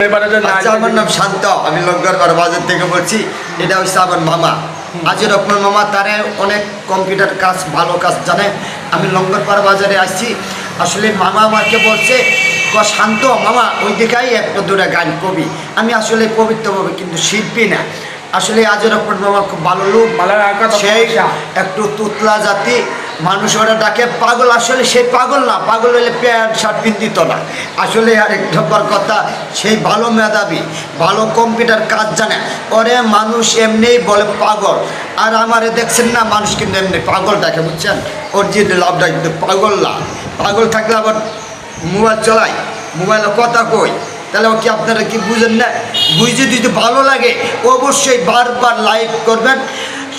আচ্ছা, আমার নাম শান্ত, আমি লঙ্গরপাড়া বাজার থেকে বলছি। এটা হচ্ছে আমার মামা আজির রহমান মামা, তারে অনেক কম্পিউটার কাজ, ভালো কাজ জানে। আমি লঙ্গরপাড়া বাজারে আসছি। আসলে মামা আমাকে বলছে, শান্ত মামা ওই দিকেই একটা দুটা গান কবি। আমি আসলে পবিত্রভাবে কিন্তু শিল্পী না। আসলে আজির রহমান মামা খুব ভালো লোক, সেই একটু তুতলা জাতি মানুষ, ওরা ডাকে পাগল। আসলে সেই পাগল না, পাগল হলে প্যান্ট শার্ট পিন্দিত না। আসলে আর এক নম্বর কথা, সেই ভালো মেধাবী, ভালো কম্পিউটার কাজ জানে, ওরে মানুষ এমনিই বলে পাগল। আর আমারে দেখছেন না, মানুষ কিন্তু এমনি পাগল ডাকে, বুঝছেন? ওর যে লাভটা কিন্তু পাগল না। পাগল থাকলে আবার মোবাইল চলাই, মোবাইলে কথা কই, তাহলে ও কি আপনারা কি বুঝেন না? বুঝে যদি ভালো লাগে অবশ্যই বারবার লাইক করবেন,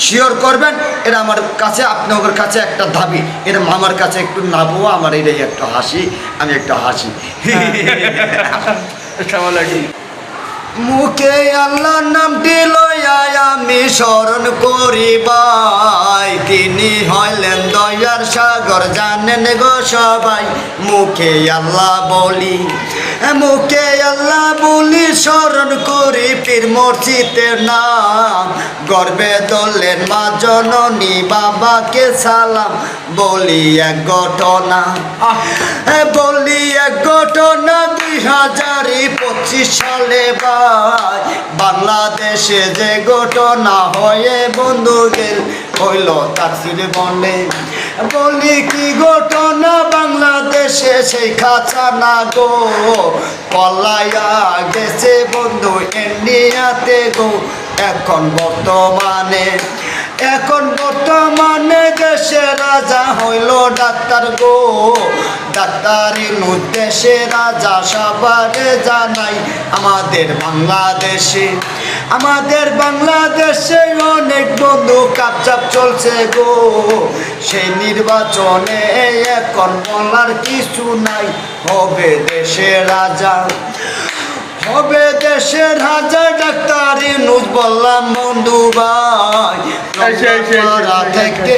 শেয়ার করবেন। এটা আমার কাছে, আপনাদের কাছে একটা দাবি। এটা মামার কাছে একটু নাবো, আমার এটাই একটু হাসি, আমি একটু হাসি। মুখে আল্লাহর নামটি লইয়া আমি স্মরণ করি ভাই, তিনি হইলেন দয়ার সাগর, জানেন গো সবাই। মুখে আল্লাহ বলি, মুখে আল্লাহ বলি, স্মরণ করি পীর মুর্শিদের নাম। গর্বে দলের মা জননী, বাবাকে সালাম। বলি এক ঘটনা, বলি এক ঘটনা 2025 সালে ভাই, বাংলাদেশে যে ঘটনা হয়ে বন্ধু গেল হইল তার জীবনে। বলি কি ঘটনা বাংলাদেশে, সেই খাচানা গো পলাইয়া গেছে বন্ধু ইন্ডিয়াতে গো। এখন বর্তমানে দেশে রাজা হইল ডাক্তার গো। ডাক্তারি দেশে রাজা সবারে জানাই। আমাদের বাংলাদেশে অনেক বন্ধু কাপচাপ চলছে গো। সেই নির্বাচনে এখন বলার কিছু নাই, হবে দেশের রাজা, হবে দেশের রাজা ডাক্তারি নুজ। বললাম বন্ধু ভাই থেকে